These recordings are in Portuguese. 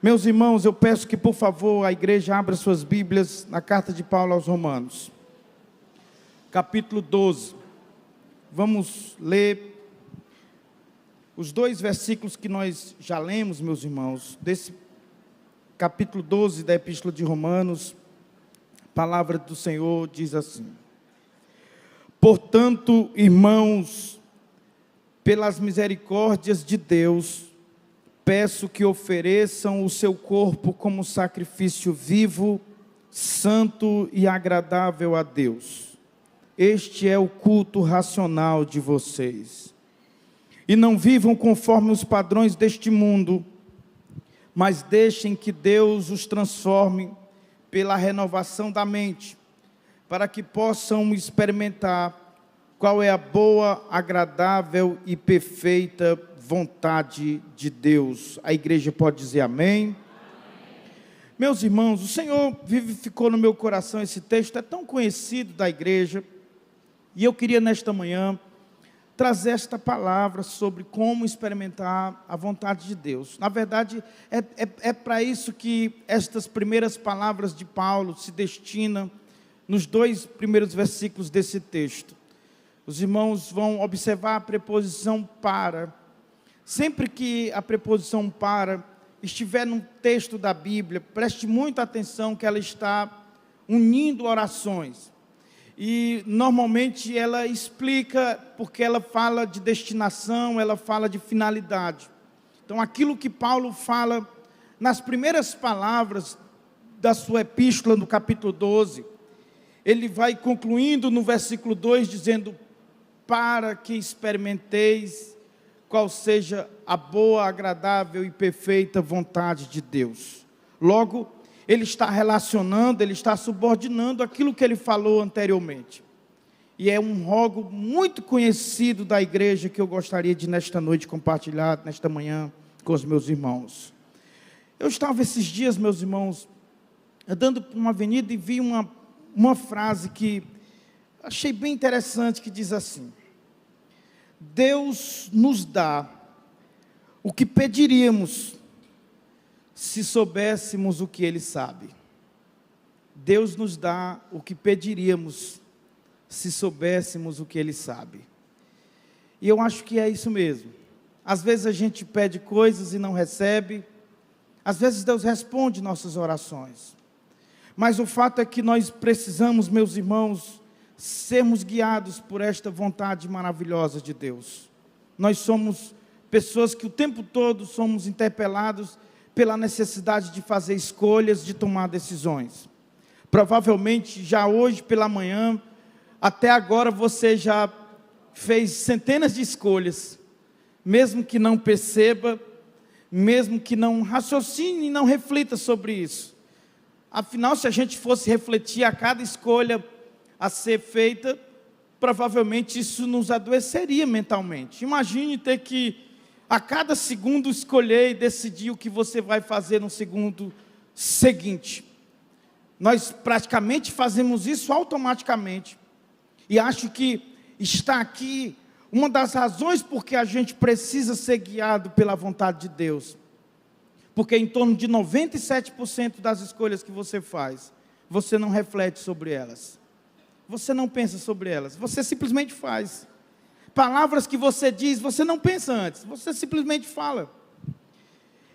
Meus irmãos, eu peço que, por favor, a igreja abra suas Bíblias na carta de Paulo aos Romanos, capítulo 12. Vamos ler os dois versículos que nós já lemos, meus irmãos, desse capítulo 12 da Epístola de Romanos. A palavra do Senhor diz assim: portanto, irmãos, pelas misericórdias de Deus, peço que ofereçam o seu corpo como sacrifício vivo, santo e agradável a Deus. Este é o culto racional de vocês. E não vivam conforme os padrões deste mundo, mas deixem que Deus os transforme pela renovação da mente, para que possam experimentar qual é a boa, agradável e perfeita vontade de Deus. A igreja pode dizer amém? Amém. Meus irmãos, o Senhor vivificou no meu coração esse texto, é tão conhecido da igreja, e eu queria nesta manhã trazer esta palavra sobre como experimentar a vontade de Deus. Na verdade, é para isso que estas primeiras palavras de Paulo se destinam nos dois primeiros versículos desse texto. Os irmãos vão observar a preposição para. Sempre que a preposição para estiver num texto da Bíblia, preste muita atenção que ela está unindo orações. E normalmente ela explica, porque ela fala de destinação, ela fala de finalidade. Então aquilo que Paulo fala nas primeiras palavras da sua epístola, no capítulo 12, ele vai concluindo no versículo 2, dizendo: para que experimenteis qual seja a boa, agradável e perfeita vontade de Deus. Logo, ele está relacionando, ele está subordinando aquilo que ele falou anteriormente. E é um rogo muito conhecido da igreja que eu gostaria de nesta noite compartilhar, nesta manhã, com os meus irmãos. Eu estava esses dias, meus irmãos, andando por uma avenida e vi uma frase que achei bem interessante, que diz assim: Deus nos dá o que pediríamos se soubéssemos o que Ele sabe. Deus nos dá o que pediríamos se soubéssemos o que Ele sabe. E eu acho que é isso mesmo. Às vezes a gente pede coisas e não recebe. Às vezes Deus responde nossas orações. Mas o fato é que nós precisamos, meus irmãos, sermos guiados por esta vontade maravilhosa de Deus. Nós somos pessoas que o tempo todo somos interpelados pela necessidade de fazer escolhas, de tomar decisões. Provavelmente já hoje pela manhã, até agora você já fez centenas de escolhas, mesmo que não perceba, mesmo que não raciocine e não reflita sobre isso. Afinal, se a gente fosse refletir a cada escolha a ser feita, provavelmente isso nos adoeceria mentalmente. Imagine ter que, a cada segundo, escolher e decidir o que você vai fazer no segundo seguinte. Nós praticamente fazemos isso automaticamente. E acho que está aqui uma das razões porque a gente precisa ser guiado pela vontade de Deus. Porque em torno de 97% das escolhas que você faz, você não reflete sobre elas. Você não pensa sobre elas, você simplesmente faz. Palavras que você diz, você não pensa antes, você simplesmente fala.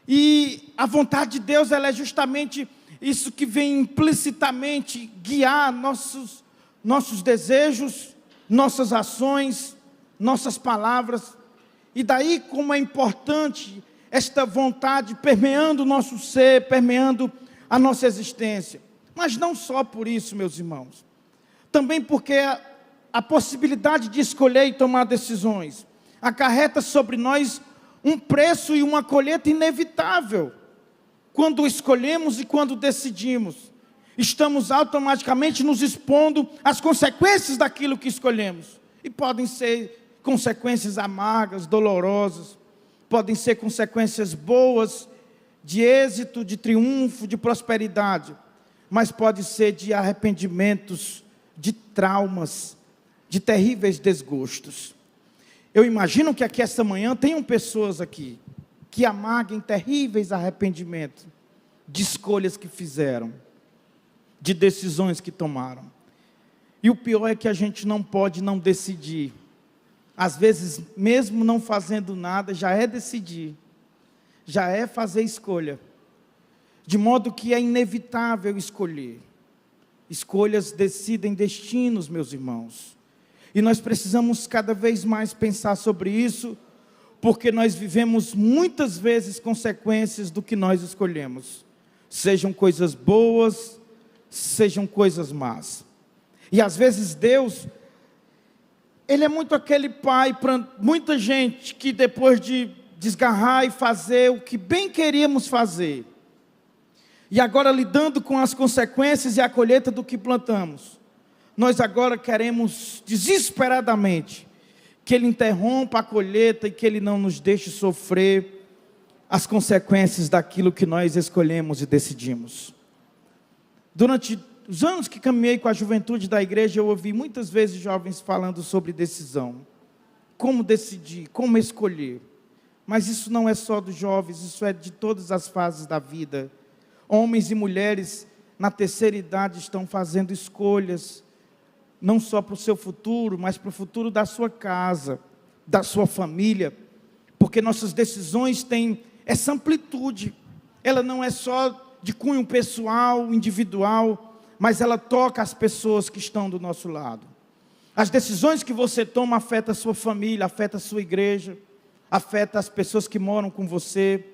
E a vontade de Deus, ela é justamente isso que vem implicitamente guiar nossos desejos, nossas ações, nossas palavras. E daí como é importante esta vontade permeando o nosso ser, permeando a nossa existência. Mas não só por isso, meus irmãos. Também porque a possibilidade de escolher e tomar decisões acarreta sobre nós um preço e uma colheita inevitável. Quando escolhemos e quando decidimos, estamos automaticamente nos expondo às consequências daquilo que escolhemos. E podem ser consequências amargas, dolorosas, podem ser consequências boas, de êxito, de triunfo, de prosperidade, mas pode ser de arrependimentos, de traumas, de terríveis desgostos. Eu imagino que aqui esta manhã tenham pessoas aqui que amarguem terríveis arrependimentos de escolhas que fizeram, de decisões que tomaram. E o pior é que a gente não pode não decidir. Às vezes, mesmo não fazendo nada, já é decidir, já é fazer escolha. De modo que é inevitável escolher. Escolhas decidem destinos, meus irmãos. E nós precisamos cada vez mais pensar sobre isso, porque nós vivemos muitas vezes consequências do que nós escolhemos. Sejam coisas boas, sejam coisas más. E às vezes Deus, Ele é muito aquele pai para muita gente que depois de desgarrar e fazer o que bem queríamos fazer, e agora lidando com as consequências e a colheita do que plantamos, nós agora queremos desesperadamente que Ele interrompa a colheita e que Ele não nos deixe sofrer as consequências daquilo que nós escolhemos e decidimos. Durante os anos que caminhei com a juventude da igreja, eu ouvi muitas vezes jovens falando sobre decisão. Como decidir, como escolher. Mas isso não é só dos jovens, isso é de todas as fases da vida. Homens e mulheres na terceira idade estão fazendo escolhas, não só para o seu futuro, mas para o futuro da sua casa, da sua família. Porque nossas decisões têm essa amplitude. Ela não é só de cunho pessoal, individual, mas ela toca as pessoas que estão do nosso lado. As decisões que você toma afetam a sua família, afetam a sua igreja, afetam as pessoas que moram com você,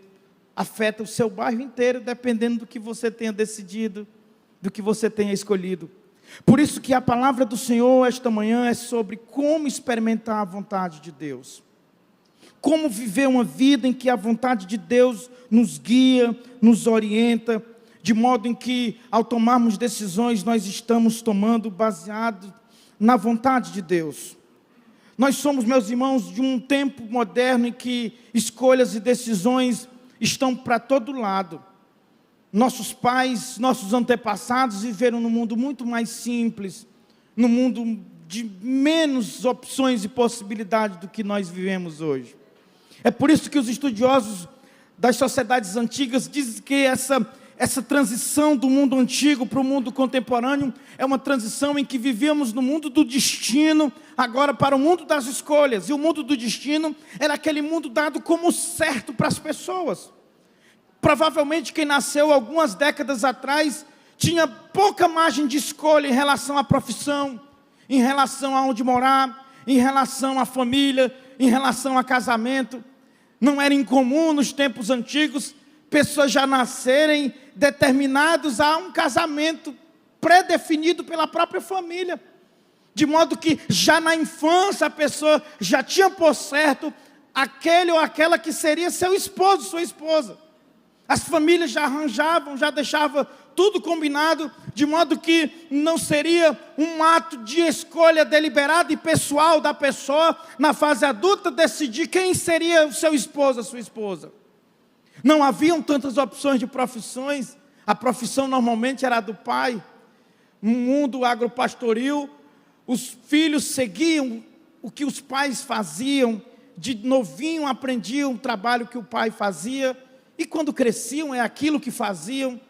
afetam o seu bairro inteiro, dependendo do que você tenha decidido, do que você tenha escolhido. Por isso que a palavra do Senhor esta manhã é sobre como experimentar a vontade de Deus. Como viver uma vida em que a vontade de Deus nos guia, nos orienta, de modo em que, ao tomarmos decisões, nós estamos tomando baseado na vontade de Deus. Nós somos, meus irmãos, de um tempo moderno em que escolhas e decisões estão para todo lado. Nossos pais, nossos antepassados viveram num mundo muito mais simples, num mundo de menos opções e possibilidades do que nós vivemos hoje. É por isso que os estudiosos das sociedades antigas dizem que essa transição do mundo antigo para o mundo contemporâneo é uma transição em que vivíamos no mundo do destino, agora para o mundo das escolhas. E o mundo do destino era aquele mundo dado como certo para as pessoas. Provavelmente quem nasceu algumas décadas atrás tinha pouca margem de escolha em relação à profissão, em relação a onde morar, em relação à família, em relação a casamento. Não era incomum nos tempos antigos pessoas já nascerem determinados a um casamento pré-definido pela própria família, de modo que já na infância a pessoa já tinha por certo aquele ou aquela que seria seu esposo, sua esposa. As famílias já arranjavam, já deixavam tudo combinado, de modo que não seria um ato de escolha deliberada e pessoal da pessoa, na fase adulta, decidir quem seria o seu esposo, a sua esposa. Não haviam tantas opções de profissões, a profissão normalmente era a do pai. No mundo agropastoril, os filhos seguiam o que os pais faziam, de novinho aprendiam o trabalho que o pai fazia, e quando cresciam é aquilo que faziam.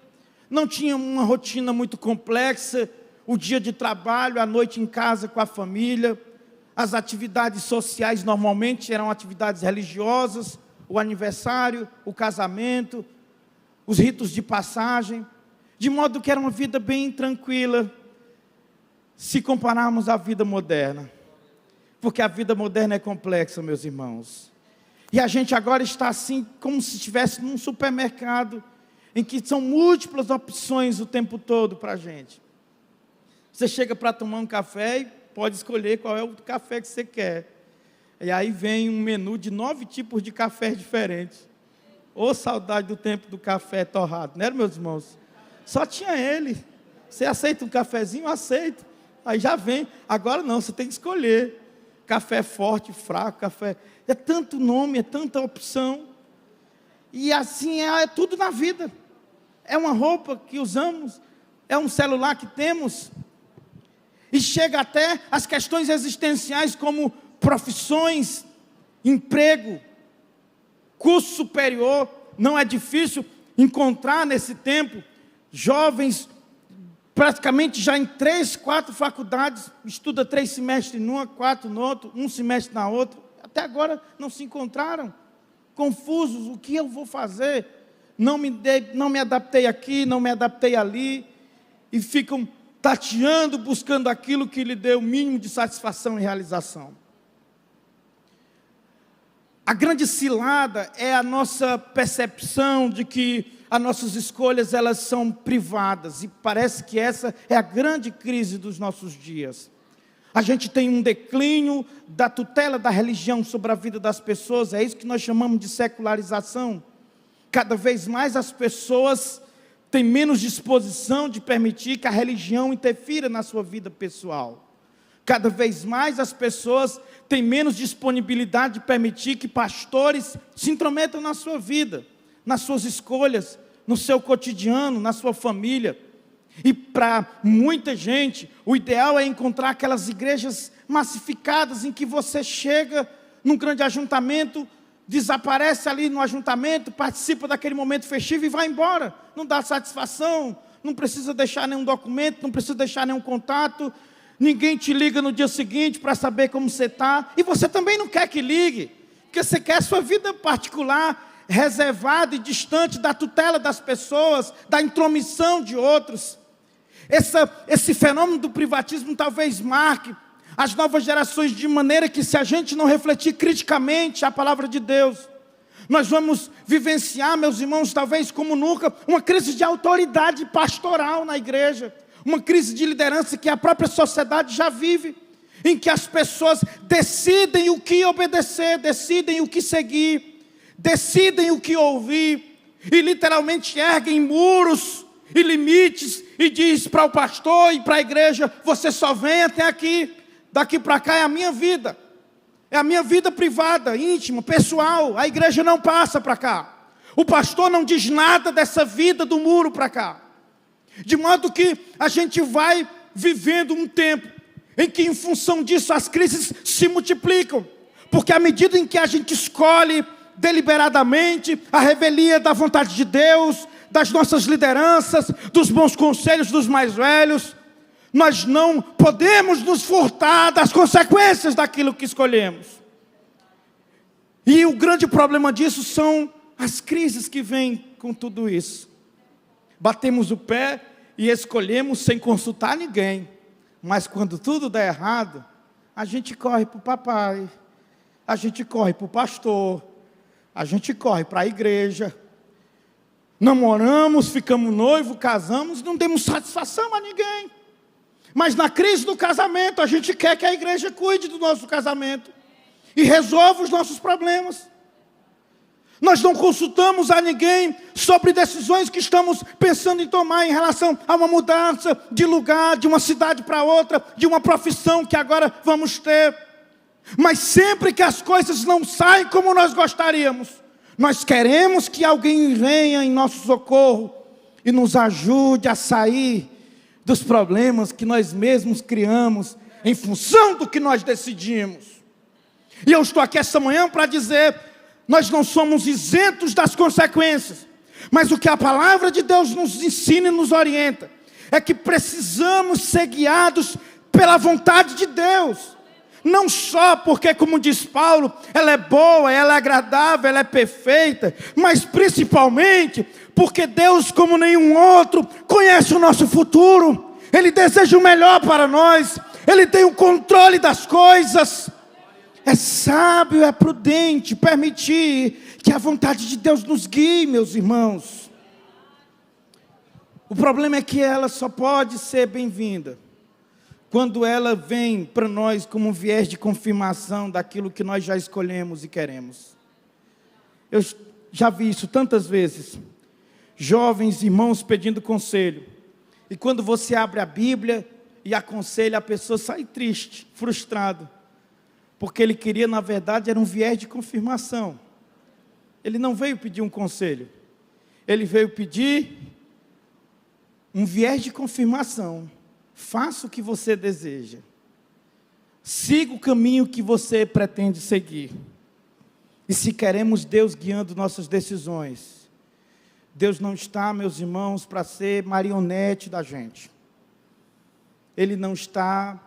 Não tinham uma rotina muito complexa, o dia de trabalho, a noite em casa com a família. As atividades sociais normalmente eram atividades religiosas, o aniversário, o casamento, os ritos de passagem, de modo que era uma vida bem tranquila, se compararmos à vida moderna. Porque a vida moderna é complexa, meus irmãos. E a gente agora está assim, como se estivesse num supermercado, em que são múltiplas opções o tempo todo para a gente. Você chega para tomar um café e pode escolher qual é o café que você quer. E aí vem um menu de 9 tipos de café diferentes. Ô, saudade do tempo do café torrado, né, meus irmãos? Só tinha ele. Você aceita um cafezinho? Aceito. Aí já vem. Agora não, você tem que escolher. Café forte, fraco, café... É tanto nome, é tanta opção. E assim é tudo na vida. É uma roupa que usamos, é um celular que temos. E chega até as questões existenciais como profissões, emprego. curso superior, não é difícil encontrar nesse tempo jovens praticamente já em 3, 4 faculdades, estuda 3 semestres numa, 4 no outro, 1 semestre na outra, até agora não se encontraram, confusos, o que eu vou fazer? Não me adaptei aqui, não me adaptei ali, e ficam tateando, buscando aquilo que lhe dê o mínimo de satisfação e realização. A grande cilada é a nossa percepção de que as nossas escolhas, elas são privadas, e parece que essa é a grande crise dos nossos dias. A gente tem um declínio da tutela da religião sobre a vida das pessoas, é isso que nós chamamos de secularização. Cada vez mais as pessoas têm menos disposição de permitir que a religião interfira na sua vida pessoal. Cada vez mais as pessoas têm menos disponibilidade de permitir que pastores se intrometam na sua vida, nas suas escolhas, no seu cotidiano, na sua família. E para muita gente, o ideal é encontrar aquelas igrejas massificadas em que você chega num grande ajuntamento, desaparece ali no ajuntamento, participa daquele momento festivo e vai embora. Não dá satisfação, não precisa deixar nenhum documento, não precisa deixar nenhum contato, ninguém te liga no dia seguinte para saber como você está, e você também não quer que ligue, porque você quer a sua vida particular, reservada e distante da tutela das pessoas, da intromissão de outros. Esse fenômeno do privatismo talvez marque as novas gerações de maneira que, se a gente não refletir criticamente a palavra de Deus, nós vamos vivenciar, meus irmãos, talvez como nunca, uma crise de autoridade pastoral na igreja, uma crise de liderança que a própria sociedade já vive, em que as pessoas decidem o que obedecer, decidem o que seguir, decidem o que ouvir, e literalmente erguem muros e limites, e diz para o pastor e para a igreja: você só vem até aqui, daqui para cá é a minha vida privada, íntima, pessoal, a igreja não passa para cá, o pastor não diz nada dessa vida do muro para cá, de modo que a gente vai vivendo um tempo em que, em função disso, as crises se multiplicam, porque à medida em que a gente escolhe deliberadamente a revelia da vontade de Deus, das nossas lideranças, dos bons conselhos dos mais velhos, nós não podemos nos furtar das consequências daquilo que escolhemos. E o grande problema disso são as crises que vêm com tudo isso. Batemos o pé e escolhemos sem consultar ninguém, mas quando tudo dá errado, a gente corre para o papai, a gente corre para o pastor, a gente corre para a igreja, namoramos, ficamos noivos, casamos, não demos satisfação a ninguém. Mas na crise do casamento, a gente quer que a igreja cuide do nosso casamento e resolva os nossos problemas. Nós não consultamos a ninguém sobre decisões que estamos pensando em tomar em relação a uma mudança de lugar, de uma cidade para outra, de uma profissão que agora vamos ter. Mas sempre que as coisas não saem como nós gostaríamos, nós queremos que alguém venha em nosso socorro e nos ajude a sair dos problemas que nós mesmos criamos em função do que nós decidimos. E eu estou aqui essa manhã para dizer: nós não somos isentos das consequências, mas o que a palavra de Deus nos ensina e nos orienta é que precisamos ser guiados pela vontade de Deus. Não só porque, como diz Paulo, ela é boa, ela é agradável, ela é perfeita, mas principalmente porque Deus, como nenhum outro, conhece o nosso futuro. Ele deseja o melhor para nós, Ele tem o controle das coisas. É sábio, é prudente permitir que a vontade de Deus nos guie, meus irmãos. O problema é que ela só pode ser bem-vinda quando ela vem para nós como um viés de confirmação daquilo que nós já escolhemos e queremos. Eu já vi isso tantas vezes. Jovens irmãos pedindo conselho. E quando você abre a Bíblia e aconselha, a pessoa sai triste, frustrado. Porque ele queria, na verdade, era um viés de confirmação. Ele não veio pedir um conselho. Ele veio pedir um viés de confirmação. Faça o que você deseja. Siga o caminho que você pretende seguir. E se queremos Deus guiando nossas decisões, Deus não está, meus irmãos, para ser marionete da gente. Ele não está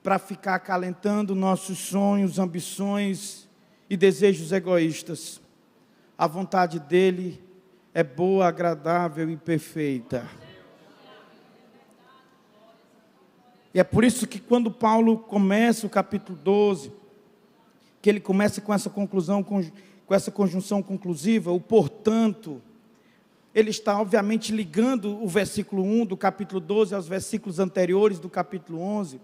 para ficar acalentando nossos sonhos, ambições e desejos egoístas. A vontade dele é boa, agradável e perfeita. E é por isso que quando Paulo começa o capítulo 12, que ele começa com essa conclusão, com essa conjunção conclusiva, o portanto, ele está obviamente ligando o versículo 1 do capítulo 12 aos versículos anteriores do capítulo 11.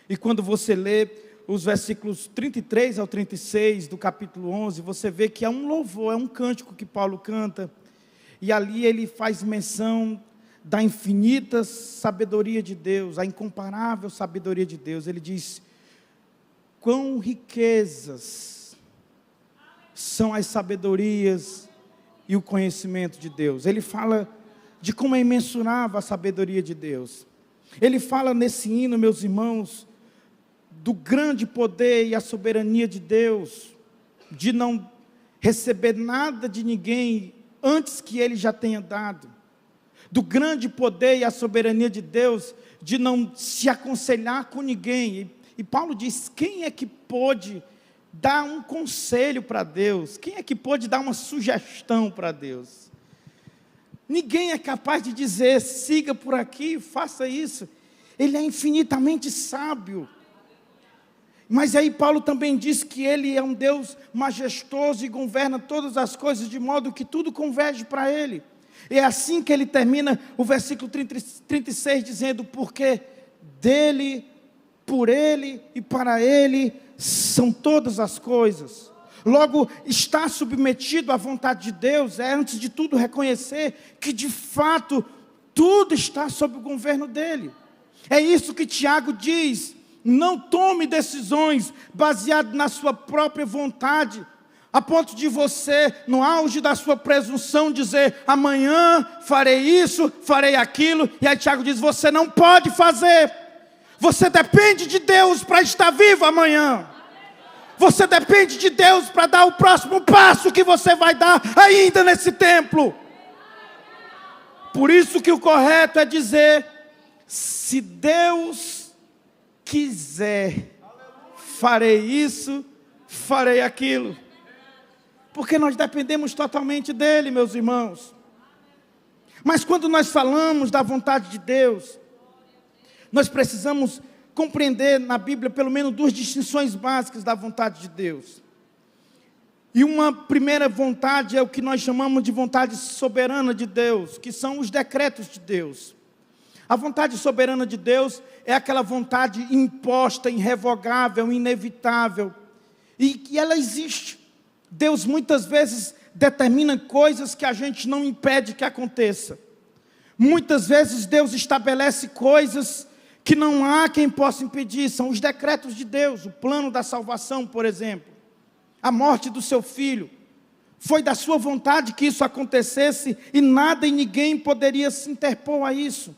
E quando você lê os versículos 33 ao 36 do capítulo 11, você vê que é um louvor, é um cântico que Paulo canta. E ali ele faz menção da infinita sabedoria de Deus, a incomparável sabedoria de Deus. Ele diz: quão riquezas são as sabedorias e o conhecimento de Deus. Ele fala de como é imensurável a sabedoria de Deus. Ele fala nesse hino, meus irmãos, do grande poder e a soberania de Deus, de não receber nada de ninguém antes que Ele já tenha dado, do grande poder e a soberania de Deus, de não se aconselhar com ninguém. E Paulo diz: quem é que pôde dar um conselho para Deus? Quem é que pôde dar uma sugestão para Deus? Ninguém é capaz de dizer: siga por aqui, faça isso. Ele é infinitamente sábio. Mas aí Paulo também diz que Ele é um Deus majestoso e governa todas as coisas de modo que tudo converge para Ele. É assim que ele termina o versículo 36 dizendo: porque dele, por Ele e para Ele são todas as coisas. Logo, estar submetido à vontade de Deus é, antes de tudo, reconhecer que de fato tudo está sob o governo dEle. É isso que Tiago diz: não tome decisões baseadas na sua própria vontade, a ponto de você, no auge da sua presunção, dizer: amanhã farei isso, farei aquilo. E aí Tiago diz: você não pode fazer. Você depende de Deus para estar vivo amanhã. Você depende de Deus para dar o próximo passo que você vai dar ainda nesse templo. Por isso que o correto é dizer: se Deus quiser, farei isso, farei aquilo. Porque nós dependemos totalmente dEle, meus irmãos. Mas quando nós falamos da vontade de Deus, nós precisamos compreender na Bíblia pelo menos duas distinções básicas da vontade de Deus. E uma primeira vontade é o que nós chamamos de vontade soberana de Deus, que são os decretos de Deus. A vontade soberana de Deus é aquela vontade imposta, irrevogável, inevitável, e que ela existe. Deus muitas vezes determina coisas que a gente não impede que aconteça. Muitas vezes Deus estabelece coisas que não há quem possa impedir. São os decretos de Deus. O plano da salvação, por exemplo, a morte do seu filho, foi da sua vontade que isso acontecesse, e nada e ninguém poderia se interpor a isso.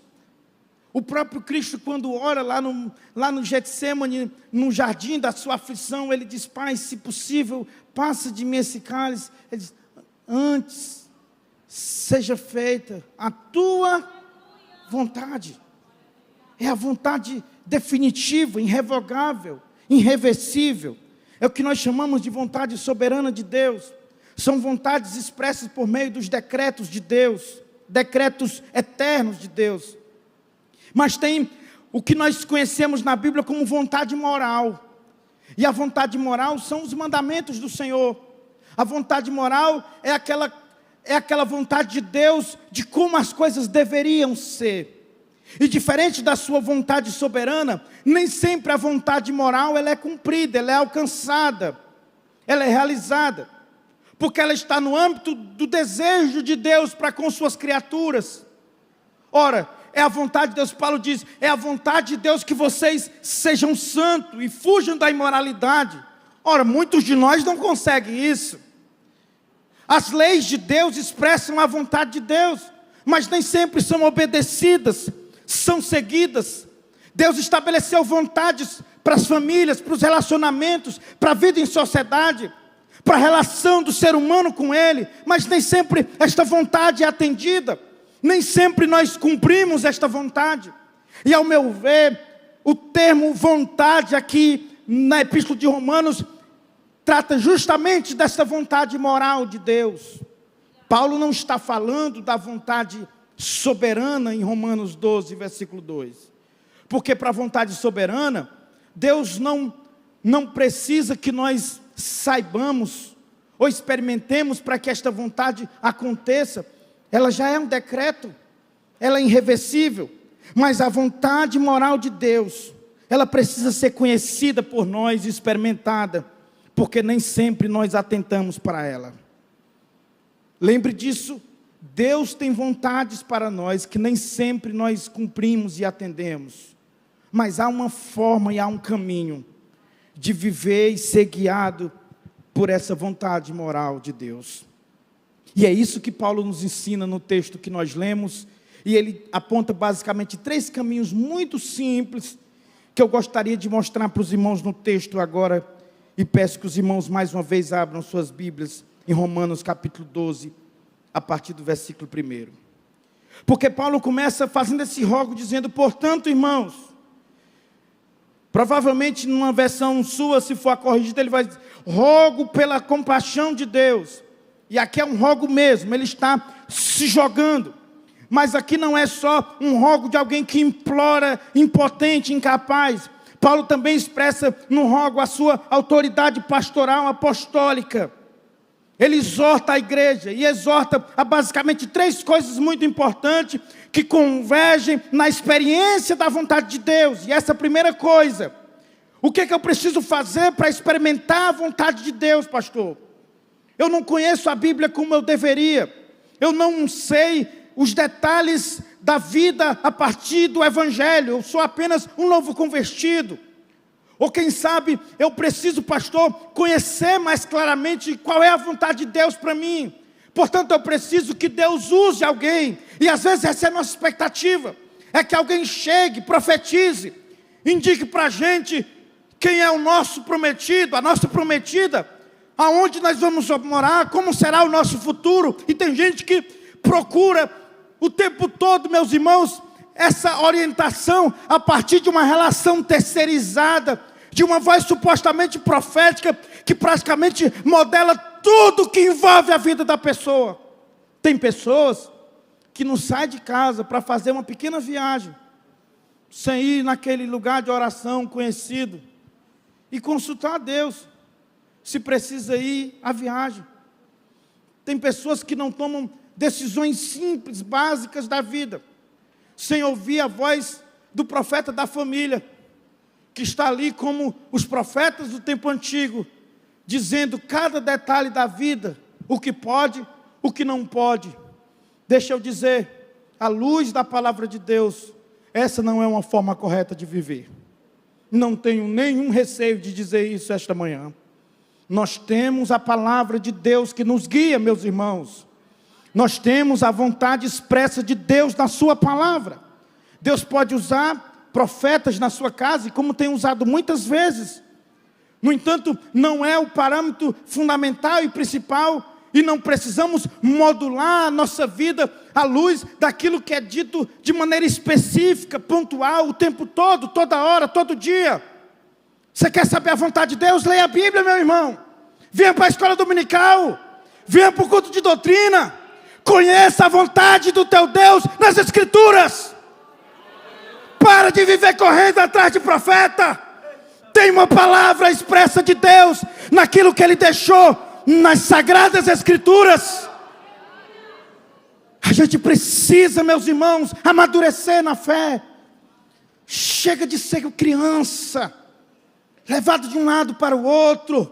O próprio Cristo, quando ora lá no Getsêmani, no jardim da sua aflição, ele diz: Pai, se possível, passa de mim esse cálice. Ele diz: antes seja feita a tua vontade. É a vontade definitiva, irrevogável, irreversível. É o que nós chamamos de vontade soberana de Deus. São vontades expressas por meio dos decretos de Deus, decretos eternos de Deus. Mas tem o que nós conhecemos na Bíblia como vontade moral. E a vontade moral são os mandamentos do Senhor. A vontade moral é aquela vontade de Deus de como as coisas deveriam ser. E diferente da sua vontade soberana, nem sempre a vontade moral ela é cumprida, ela é alcançada, ela é realizada. Porque ela está no âmbito do desejo de Deus para com suas criaturas. Ora, é a vontade de Deus, Paulo diz, é a vontade de Deus que vocês sejam santos e fujam da imoralidade. Ora, muitos de nós não conseguem isso. As leis de Deus expressam a vontade de Deus, mas nem sempre são obedecidas, são seguidas. Deus estabeleceu vontades para as famílias, para os relacionamentos, para a vida em sociedade. para a relação do ser humano com Ele, mas nem sempre esta vontade é atendida, nem sempre nós cumprimos esta vontade. E ao meu ver, o termo vontade aqui na Epístola de Romanos trata justamente desta vontade moral de Deus. Paulo não está falando da vontade soberana em Romanos 12, versículo 2. Porque para a vontade soberana, Deus não precisa que nós saibamos ou experimentemos para que esta vontade aconteça. Ela já é um decreto, ela é irreversível. Mas a vontade moral de Deus, ela precisa ser conhecida por nós e experimentada, porque nem sempre nós atentamos para ela. Lembre disso, Deus tem vontades para nós que nem sempre nós cumprimos e atendemos. Mas há uma forma e há um caminho de viver e ser guiado por essa vontade moral de Deus. E é isso que Paulo nos ensina no texto que nós lemos. E ele aponta basicamente 3 caminhos muito simples, que eu gostaria de mostrar para os irmãos no texto agora. E peço que os irmãos mais uma vez abram suas Bíblias em Romanos capítulo 12, a partir do versículo 1. Porque Paulo começa fazendo esse rogo, dizendo: portanto, irmãos, provavelmente numa versão sua, se for a corrigida, ele vai dizer: rogo pela compaixão de Deus. E aqui é um rogo mesmo, ele está se jogando. Mas aqui não é só um rogo de alguém que implora, impotente, incapaz. Paulo também expressa no rogo a sua autoridade pastoral apostólica. Ele exorta a igreja e exorta a basicamente 3 coisas muito importantes que convergem na experiência da vontade de Deus. E essa primeira coisa: o que eu preciso fazer para experimentar a vontade de Deus, pastor? Eu não conheço a Bíblia como eu deveria. Eu não sei os detalhes da vida a partir do Evangelho. Eu sou apenas um novo convertido. Ou quem sabe eu preciso, pastor, conhecer mais claramente qual é a vontade de Deus para mim. Portanto, eu preciso que Deus use alguém. E às vezes essa é a nossa expectativa. É que alguém chegue, profetize, indique para a gente quem é o nosso prometido, a nossa prometida, aonde nós vamos morar, como será o nosso futuro. E tem gente que procura o tempo todo, meus irmãos, essa orientação a partir de uma relação terceirizada, de uma voz supostamente profética, que praticamente modela tudo que envolve a vida da pessoa. Tem pessoas que não saem de casa para fazer uma pequena viagem, sem ir naquele lugar de oração conhecido, e consultar a Deus, se precisa ir à viagem. Tem pessoas que não tomam decisões simples, básicas da vida, sem ouvir a voz do profeta da família, que está ali como os profetas do tempo antigo, dizendo cada detalhe da vida, o que pode, o que não pode. Deixa eu dizer, à luz da palavra de Deus, essa não é uma forma correta de viver. Não tenho nenhum receio de dizer isso esta manhã. Nós temos a palavra de Deus que nos guia, meus irmãos. Nós temos a vontade expressa de Deus na sua palavra. Deus pode usar profetas na sua casa, e como tem usado muitas vezes. No entanto, não é o parâmetro fundamental e principal, e não precisamos modular a nossa vida à luz daquilo que é dito de maneira específica, pontual, o tempo todo, toda hora, todo dia. Você quer saber a vontade de Deus? Leia a Bíblia, meu irmão. Venha para a escola dominical. Venha para o culto de doutrina. Conheça a vontade do teu Deus nas Escrituras. Para de viver correndo atrás de profeta. Tem uma palavra expressa de Deus naquilo que Ele deixou nas Sagradas Escrituras. A gente precisa, meus irmãos, amadurecer na fé. Chega de ser criança, levado de um lado para o outro,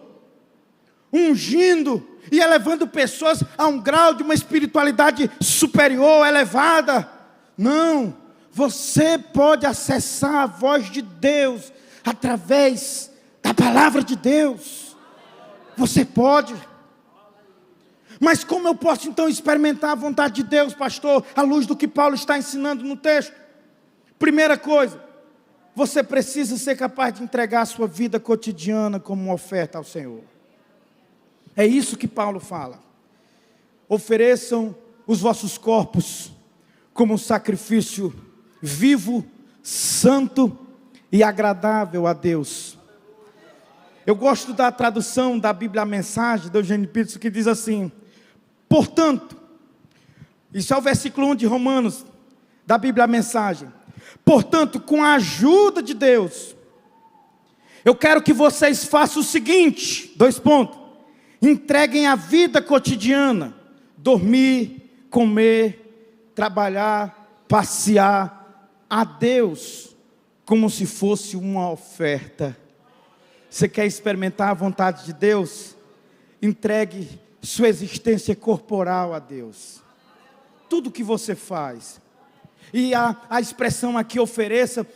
ungindo e elevando pessoas a um grau de uma espiritualidade superior, elevada. Não, você pode acessar a voz de Deus através da palavra de Deus. Você pode. Mas como eu posso então experimentar a vontade de Deus, pastor, à luz do que Paulo está ensinando no texto? Primeira coisa, você precisa ser capaz de entregar a sua vida cotidiana como uma oferta ao Senhor. É isso que Paulo fala. Ofereçam os vossos corpos como um sacrifício vivo, santo e agradável a Deus. Eu gosto da tradução da Bíblia a Mensagem, de Eugênio Peterson, que diz assim: portanto, isso é o versículo 1 de Romanos, da Bíblia a Mensagem. Portanto, com a ajuda de Deus, eu quero que vocês façam o seguinte, 2 pontos. Entreguem a vida cotidiana, dormir, comer, trabalhar, passear, a Deus, como se fosse uma oferta. Você quer experimentar a vontade de Deus? Entregue sua existência corporal a Deus. Tudo que você faz. E a expressão aqui, ofereça,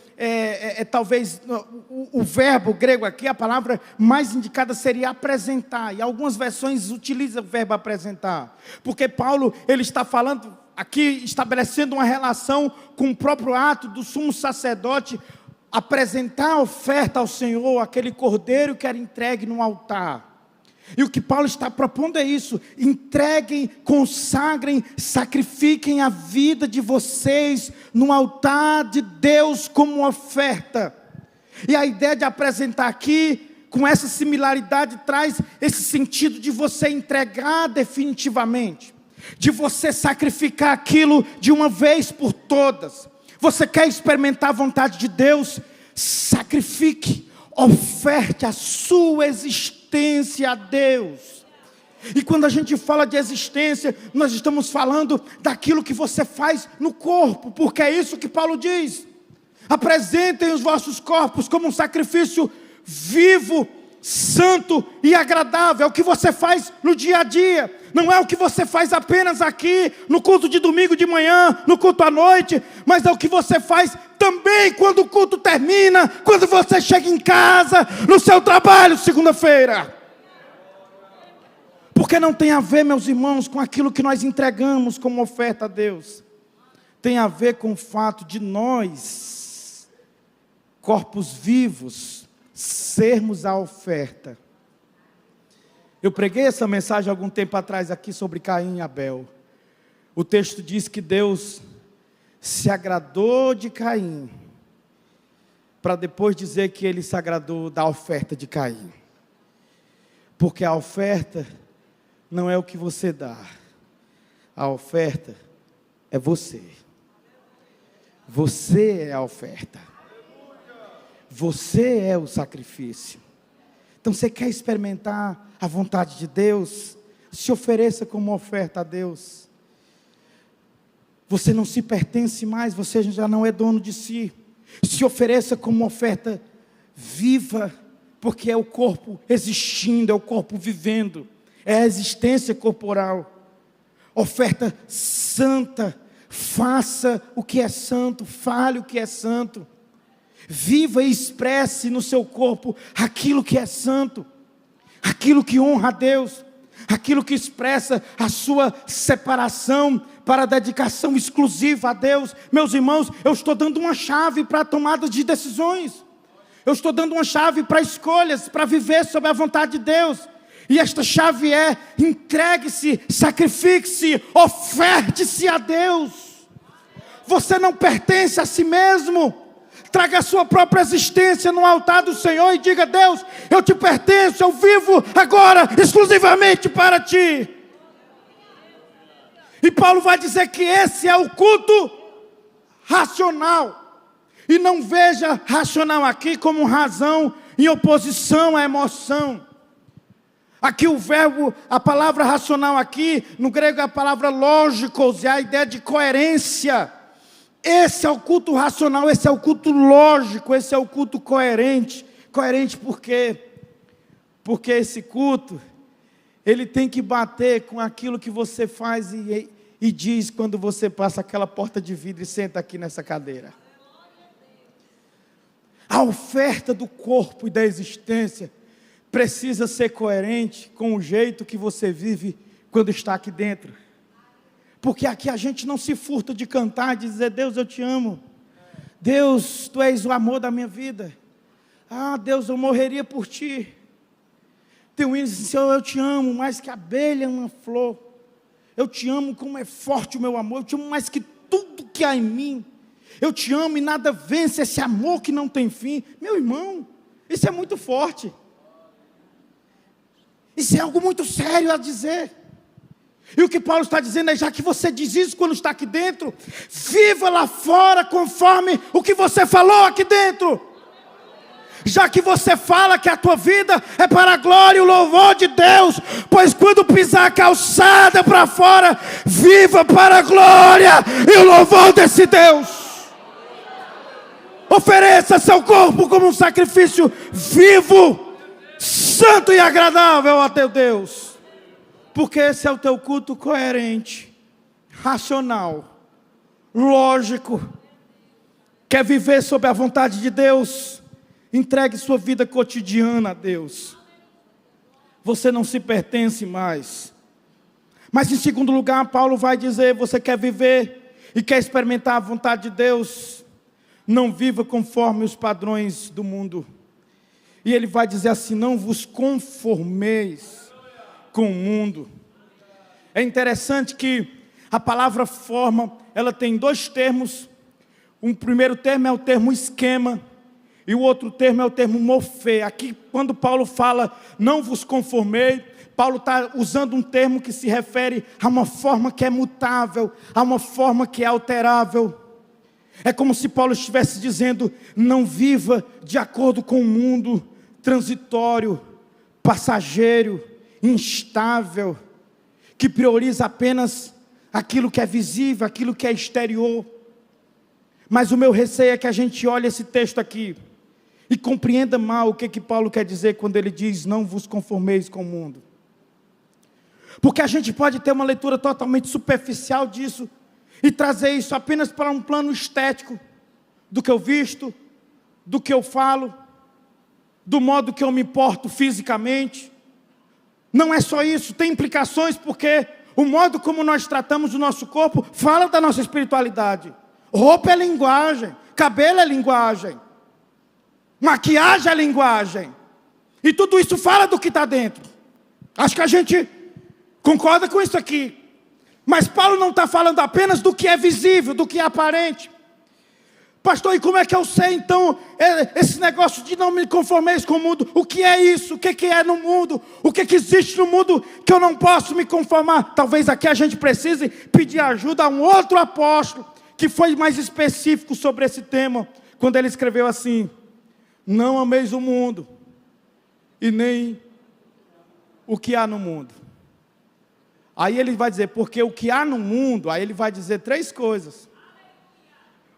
talvez o verbo grego aqui, a palavra mais indicada seria apresentar. E algumas versões utilizam o verbo apresentar. Porque Paulo, ele está falando aqui, estabelecendo uma relação com o próprio ato do sumo sacerdote, apresentar a oferta ao Senhor, aquele cordeiro que era entregue no altar. E o que Paulo está propondo é isso: entreguem, consagrem, sacrifiquem a vida de vocês no altar de Deus como oferta. E a ideia de apresentar aqui, com essa similaridade, traz esse sentido de você entregar definitivamente, de você sacrificar aquilo de uma vez por todas. Você quer experimentar a vontade de Deus? Sacrifique, oferte a sua existência a Deus. E quando a gente fala de existência, nós estamos falando daquilo que você faz no corpo, porque é isso que Paulo diz. Apresentem os vossos corpos como um sacrifício vivo, santo e agradável. É o que você faz no dia a dia. Não é o que você faz apenas aqui, no culto de domingo de manhã, no culto à noite, mas é o que você faz também quando o culto termina, quando você chega em casa, no seu trabalho, segunda-feira. Porque não tem a ver, meus irmãos, com aquilo que nós entregamos como oferta a Deus. Tem a ver com o fato de nós, corpos vivos, sermos a oferta. Eu preguei essa mensagem há algum tempo atrás aqui sobre Caim e Abel. O texto diz que Deus se agradou de Caim, para depois dizer que ele se agradou da oferta de Caim. Porque a oferta não é o que você dá, a oferta é você. Você é a oferta. Você é o sacrifício. Então você quer experimentar a vontade de Deus? Se ofereça como oferta a Deus. Você não se pertence mais, você já não é dono de si. Se ofereça como oferta viva, porque é o corpo existindo, é o corpo vivendo, é a existência corporal. Oferta santa, faça o que é santo, fale o que é santo. Viva e expresse no seu corpo aquilo que é santo, aquilo que honra a Deus, aquilo que expressa a sua separação para a dedicação exclusiva a Deus. Meus irmãos, eu estou dando uma chave para a tomada de decisões. Eu estou dando uma chave para escolhas, para viver sob a vontade de Deus. E esta chave é: entregue-se, sacrifique-se, oferte-se a Deus. Você não pertence a si mesmo. Traga a sua própria existência no altar do Senhor e diga: Deus, eu te pertenço, eu vivo agora exclusivamente para ti. E Paulo vai dizer que esse é o culto racional. E não veja racional aqui como razão em oposição à emoção. Aqui o verbo, a palavra racional aqui, no grego é a palavra lógicos, é a ideia de coerência. Esse é o culto racional, esse é o culto lógico, esse é o culto coerente. Coerente por quê? Porque esse culto, ele tem que bater com aquilo que você faz e diz quando você passa aquela porta de vidro e senta aqui nessa cadeira. A oferta do corpo e da existência precisa ser coerente com o jeito que você vive quando está aqui dentro. Porque aqui a gente não se furta de cantar, de dizer: Deus, eu te amo. Deus, tu és o amor da minha vida. Ah, Deus, eu morreria por ti. Tem um hino que diz assim: Senhor, eu te amo mais que a abelha uma flor. Eu te amo como é forte o meu amor. Eu te amo mais que tudo que há em mim. Eu te amo e nada vence esse amor que não tem fim. Meu irmão, isso é muito forte. Isso é algo muito sério a dizer. E o que Paulo está dizendo é: já que você diz isso quando está aqui dentro, viva lá fora conforme o que você falou aqui dentro. Já que você fala que a tua vida é para a glória e o louvor de Deus, pois quando pisar a calçada para fora, viva para a glória e o louvor desse Deus. Ofereça seu corpo como um sacrifício vivo, santo e agradável a teu Deus, porque esse é o teu culto coerente, racional, lógico. Quer viver sob a vontade de Deus? Entregue sua vida cotidiana a Deus. Você não se pertence mais. Mas em segundo lugar, Paulo vai dizer: você quer viver e quer experimentar a vontade de Deus? Não viva conforme os padrões do mundo. E ele vai dizer assim: não vos conformeis com o mundo. É interessante que a palavra forma, ela tem dois termos. Um primeiro termo é o termo esquema, e o outro termo é o termo morfê. Aqui, quando Paulo fala não vos conformei, Paulo está usando um termo que se refere a uma forma que é mutável, a uma forma que é alterável. É como se Paulo estivesse dizendo: não viva de acordo com o mundo transitório, passageiro, instável, que prioriza apenas aquilo que é visível, aquilo que é exterior. Mas o meu receio é que a gente olhe esse texto aqui e compreenda mal o que Paulo quer dizer quando ele diz: não vos conformeis com o mundo. Porque a gente pode ter uma leitura totalmente superficial disso e trazer isso apenas para um plano estético, do que eu visto, do que eu falo, do modo que eu me porto fisicamente. Não é só isso, tem implicações, porque o modo como nós tratamos o nosso corpo fala da nossa espiritualidade. Roupa é linguagem, cabelo é linguagem, maquiagem é linguagem, e tudo isso fala do que está dentro. Acho que a gente concorda com isso aqui. Mas Paulo não está falando apenas do que é visível, do que é aparente. Pastor, e como é que eu sei então esse negócio de não me conformeis com o mundo? O que é isso? O que é no mundo? O que existe no mundo que eu não posso me conformar? Talvez aqui a gente precise pedir ajuda a um outro apóstolo que foi mais específico sobre esse tema, quando ele escreveu assim: não ameis o mundo e nem o que há no mundo. Aí ele vai dizer: porque o que há no mundo, aí ele vai dizer três coisas.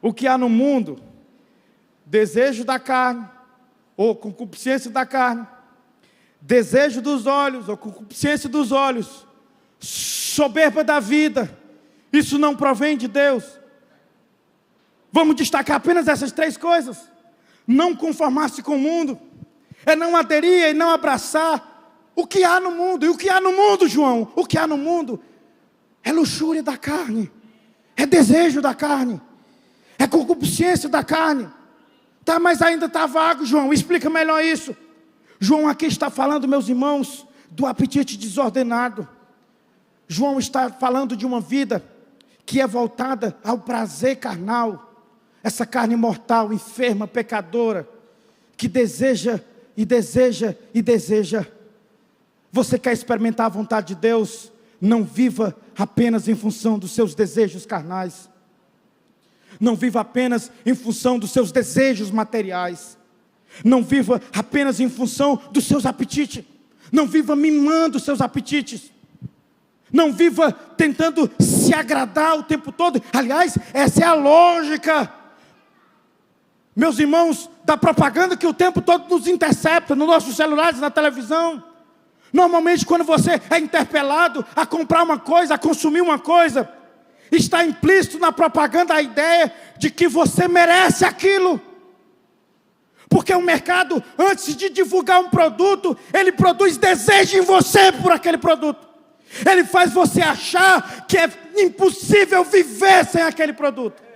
O que há no mundo: desejo da carne, ou concupiscência da carne, desejo dos olhos, ou concupiscência dos olhos, soberba da vida. Isso não provém de Deus. Vamos destacar apenas essas três coisas. Não conformar-se com o mundo é não aderir e não abraçar o que há no mundo. E o que há no mundo, João? O que há no mundo é luxúria da carne, é desejo da carne, é concupiscência da carne. Tá, mas ainda está vago, João. Explica melhor isso. João aqui está falando, meus irmãos, do apetite desordenado. João está falando de uma vida que é voltada ao prazer carnal. Essa carne mortal, enferma, pecadora, que deseja e deseja e deseja. Você quer experimentar a vontade de Deus? Não viva apenas em função dos seus desejos carnais. Não viva apenas em função dos seus desejos materiais. Não viva apenas em função dos seus apetites. Não viva mimando os seus apetites. Não viva tentando se agradar o tempo todo. Aliás, essa é a lógica, meus irmãos, da propaganda que o tempo todo nos intercepta, nos nossos celulares, na televisão. Normalmente quando você é interpelado a comprar uma coisa, a consumir uma coisa, está implícito na propaganda a ideia de que você merece aquilo. Porque o mercado, antes de divulgar um produto, ele produz desejo em você por aquele produto. Ele faz você achar que é impossível viver sem aquele produto.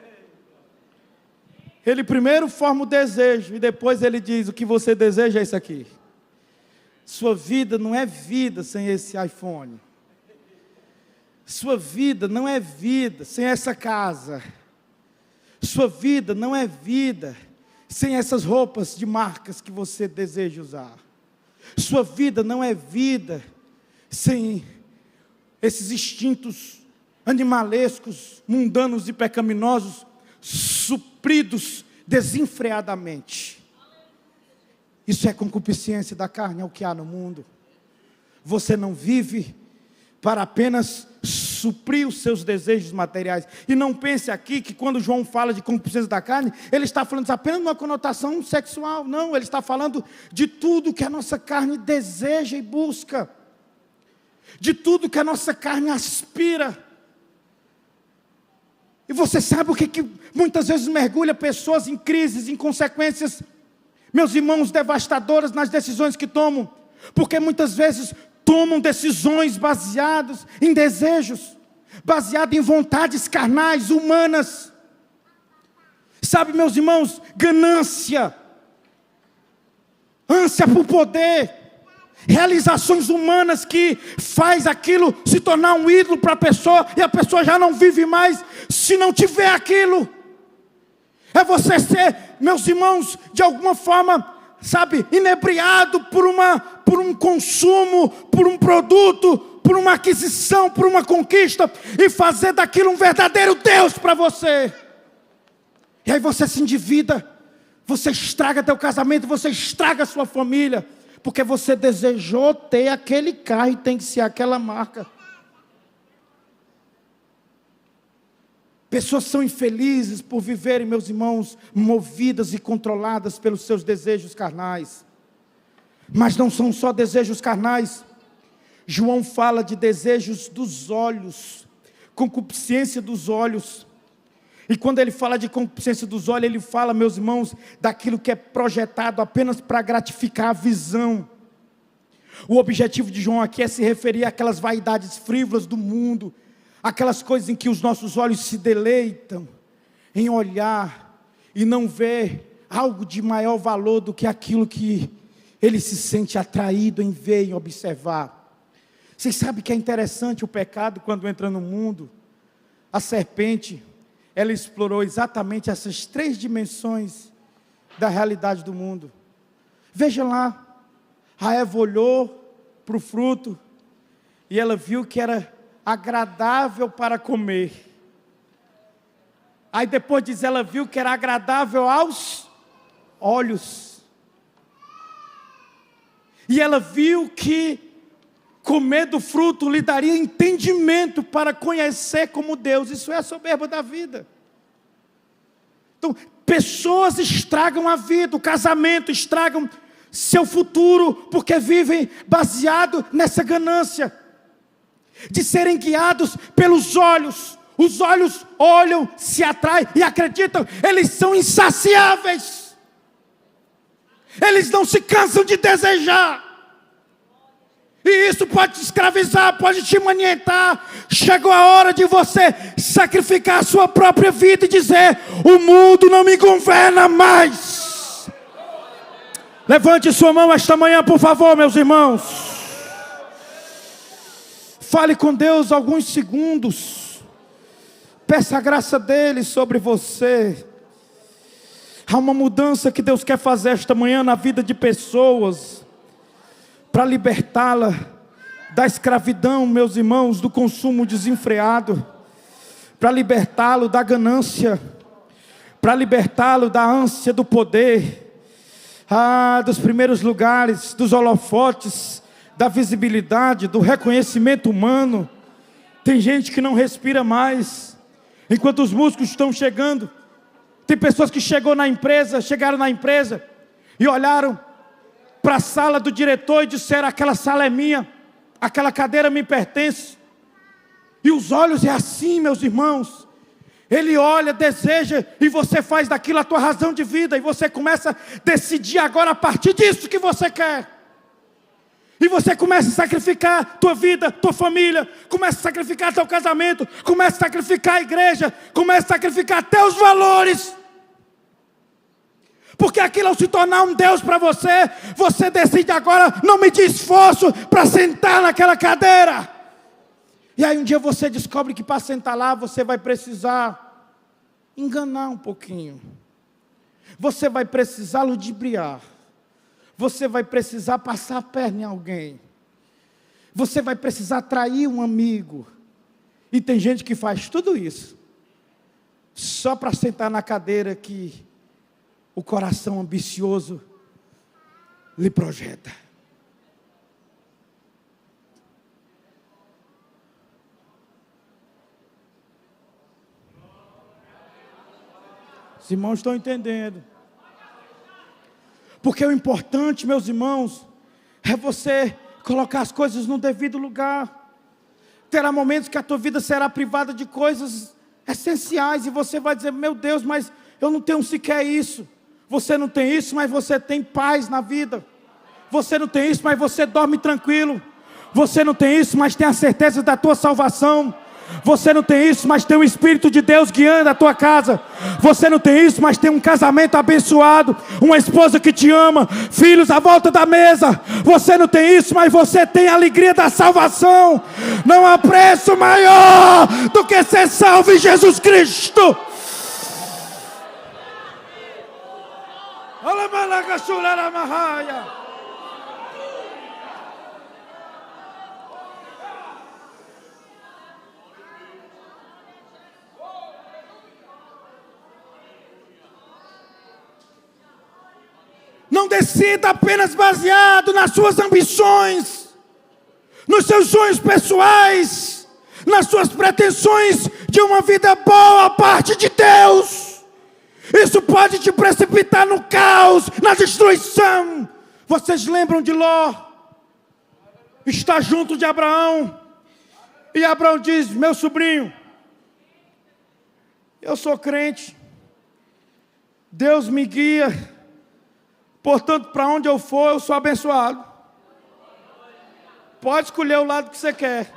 Ele primeiro forma o desejo e depois ele diz: o que você deseja é isso aqui. Sua vida não é vida sem esse iPhone. Sua vida não é vida sem essa casa. Sua vida não é vida sem essas roupas de marcas que você deseja usar. Sua vida não é vida sem esses instintos animalescos, mundanos e pecaminosos, supridos desenfreadamente. Isso é concupiscência da carne, é o que há no mundo. Você não vive para apenas suprir os seus desejos materiais. E não pense aqui que quando João fala de concupiscência da carne, ele está falando apenas de uma conotação sexual. Não, ele está falando de tudo que a nossa carne deseja e busca. De tudo que a nossa carne aspira. E você sabe o que muitas vezes mergulha pessoas em crises, em consequências, meus irmãos, devastadoras nas decisões que tomam, porque muitas vezes tomam decisões baseadas em desejos, baseadas em vontades carnais, humanas. Sabe, meus irmãos, ganância, ânsia por poder, realizações humanas que faz aquilo se tornar um ídolo para a pessoa, e a pessoa já não vive mais se não tiver aquilo. É você ser, meus irmãos, de alguma forma, sabe, inebriado por um consumo, por um produto, por uma aquisição, por uma conquista, e fazer daquilo um verdadeiro Deus para você. E aí você se endivida, você estraga teu casamento, você estraga a sua família, porque você desejou ter aquele carro e tem que ser aquela marca. Pessoas são infelizes por viverem, meus irmãos, movidas e controladas pelos seus desejos carnais. Mas não são só desejos carnais. João fala de desejos dos olhos, concupiscência dos olhos. E quando ele fala de concupiscência dos olhos, ele fala, meus irmãos, daquilo que é projetado apenas para gratificar a visão. O objetivo de João aqui é se referir àquelas vaidades frívolas do mundo, aquelas coisas em que os nossos olhos se deleitam em olhar e não ver algo de maior valor do que aquilo que ele se sente atraído em ver e observar. Vocês sabem que é interessante o pecado quando entra no mundo? A serpente, ela explorou exatamente essas 3 dimensões da realidade do mundo. Veja lá, a Eva olhou para o fruto e ela viu que era agradável para comer. Aí depois diz, ela viu que era agradável aos olhos. E ela viu que comer do fruto lhe daria entendimento para conhecer como Deus. Isso é a soberba da vida. Então, pessoas estragam a vida, o casamento, estragam seu futuro, porque vivem baseado nessa ganância de serem guiados pelos olhos. Os olhos olham, se atraem e acreditam, eles são insaciáveis. Eles não se cansam de desejar. E isso pode te escravizar, pode te manientar. Chegou a hora de você sacrificar a sua própria vida e dizer: o mundo não me governa mais. Levante sua mão esta manhã, por favor, meus irmãos. Fale com Deus alguns segundos. Peça a graça dele sobre você. Há uma mudança que Deus quer fazer esta manhã na vida de pessoas, para libertá-la da escravidão, meus irmãos, do consumo desenfreado, para libertá-lo da ganância, para libertá-lo da ânsia do poder, dos primeiros lugares, dos holofotes, da visibilidade, do reconhecimento humano. Tem gente que não respira mais, enquanto os músicos estão chegando. Tem pessoas que chegaram na empresa e olharam para a sala do diretor e disseram: aquela sala é minha, aquela cadeira me pertence. E os olhos é assim, meus irmãos. Ele olha, deseja, e você faz daquilo a tua razão de vida, e você começa a decidir agora a partir disso que você quer. E você começa a sacrificar tua vida, tua família, começa a sacrificar teu casamento, começa a sacrificar a igreja, começa a sacrificar até os valores, Porque aquilo ao se tornar um Deus para você, você decide agora não medir esforço para sentar naquela cadeira. E aí um dia você descobre que para sentar lá você vai precisar enganar um pouquinho. Você vai precisar ludibriar. Você vai precisar passar a perna em alguém. Você vai precisar trair um amigo. E tem gente que faz tudo isso só para sentar na cadeira que o coração ambicioso lhe projeta. Os irmãos estão entendendo. Porque o importante, meus irmãos, é você colocar as coisas no devido lugar. Terá momentos que a tua vida será privada de coisas essenciais, e você vai dizer, meu Deus, mas eu não tenho sequer isso. Você não tem isso, mas você tem paz na vida. Você não tem isso, mas você dorme tranquilo. Você não tem isso, mas tem a certeza da tua salvação. Você não tem isso, mas tem o Espírito de Deus guiando a tua casa. Você não tem isso, mas tem um casamento abençoado, uma esposa que te ama, filhos à volta da mesa. Você não tem isso, mas você tem a alegria da salvação. Não há preço maior do que ser salvo em Jesus Cristo. Não decida apenas baseado nas suas ambições, nos seus sonhos pessoais, nas suas pretensões de uma vida boa a parte de Deus. Isso pode te precipitar no caos, na destruição. Vocês lembram de Ló? Está junto de Abraão. E Abraão diz, meu sobrinho, eu sou crente, Deus me guia, portanto, para onde eu for, eu sou abençoado. Pode escolher o lado que você quer.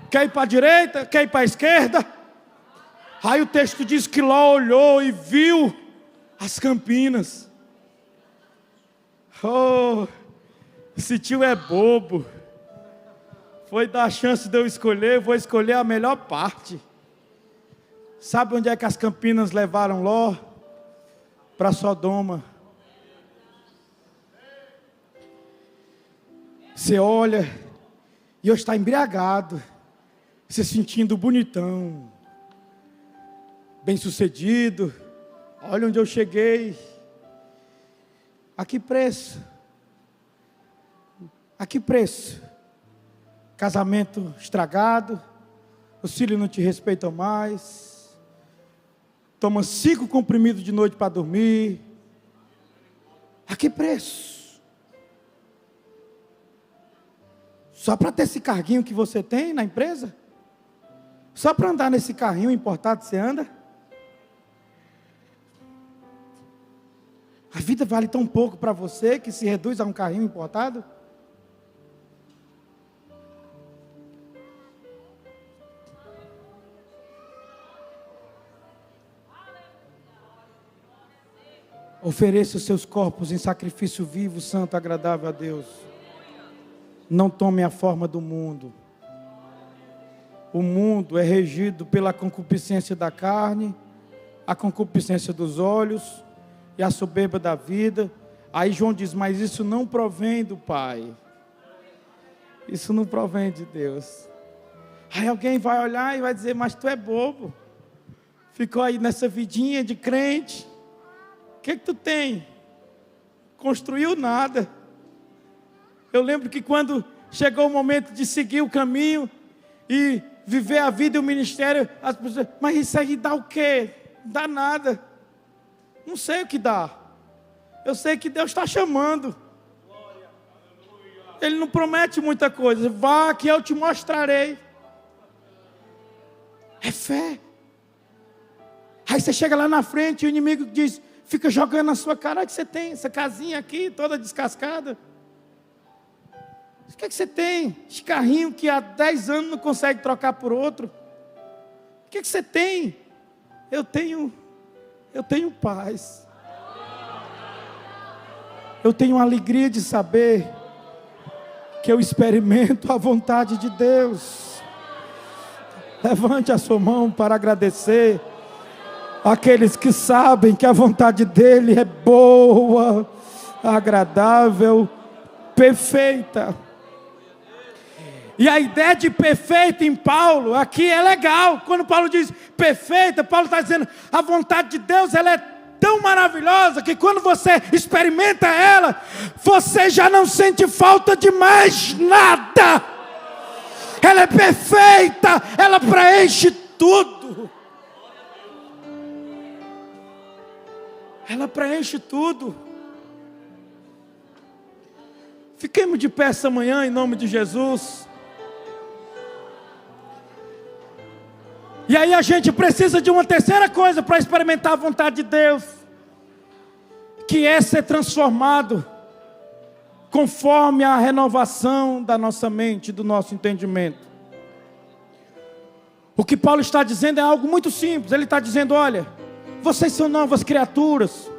Quer ir para a direita? Quer ir para a esquerda? Aí o texto diz que Ló olhou e viu as campinas. Oh, esse tio é bobo. Foi dar a chance de eu escolher, vou escolher a melhor parte. Sabe onde é que as campinas levaram Ló? Para Sodoma. Você olha e eu está embriagado, se sentindo bonitão, bem-sucedido. Olha onde eu cheguei. A que preço? A que preço? Casamento estragado, os filhos não te respeitam mais, toma 5 comprimidos de noite para dormir. A que preço? Só para ter esse carguinho que você tem na empresa? Só para andar nesse carrinho importado que você anda? A vida vale tão pouco para você que se reduz a um carrinho importado? Ofereça os seus corpos em sacrifício vivo, santo, agradável a Deus. Não tome a forma do mundo. O mundo é regido pela concupiscência da carne, a concupiscência dos olhos e a soberba da vida. Aí João diz, mas isso não provém do Pai. Isso não provém de Deus. Aí alguém vai olhar e vai dizer, mas tu é bobo. Ficou aí nessa vidinha de crente. O que tu tem? Construiu nada. Eu lembro que quando chegou o momento de seguir o caminho e viver a vida e o ministério, as pessoas, mas isso aí dá o quê? Não dá nada. Não sei o que dá. Eu sei que Deus está chamando. Ele não promete muita coisa. Vá que eu te mostrarei. É fé. Aí você chega lá na frente e o inimigo diz, fica jogando na sua cara, o que você tem? Essa casinha aqui toda descascada. O que você tem? Esse carrinho que há 10 anos não consegue trocar por outro. O que você tem? Eu tenho paz. Eu tenho a alegria de saber que eu experimento a vontade de Deus. Levante a sua mão para agradecer aqueles que sabem que a vontade dele é boa, agradável, perfeita. E a ideia de perfeito em Paulo aqui é legal. Quando Paulo diz perfeita, Paulo está dizendo a vontade de Deus, ela é tão maravilhosa que quando você experimenta ela, você já não sente falta de mais nada. Ela é perfeita, ela preenche tudo. Ela preenche tudo. Fiquemos de pé essa manhã em nome de Jesus. E aí a gente precisa de uma terceira coisa para experimentar a vontade de Deus, que é ser transformado conforme a renovação da nossa mente, do nosso entendimento. O que Paulo está dizendo é algo muito simples. Ele está dizendo: olha, vocês são novas criaturas,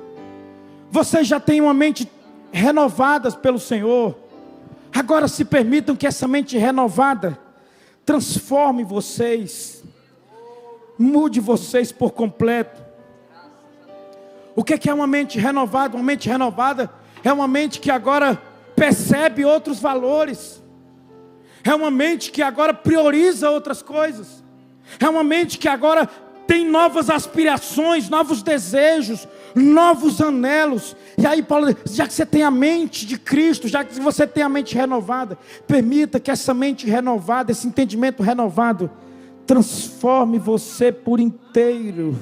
vocês já têm uma mente renovada pelo Senhor. Agora se permitam que essa mente renovada transforme vocês, mude vocês por completo. O que é uma mente renovada? Uma mente renovada é uma mente que agora percebe outros valores. É uma mente que agora prioriza outras coisas. É uma mente que agora tem novas aspirações, novos desejos, novos anelos. E aí Paulo, já que você tem a mente de Cristo, já que você tem a mente renovada, permita que essa mente renovada, esse entendimento renovado, transforme você por inteiro.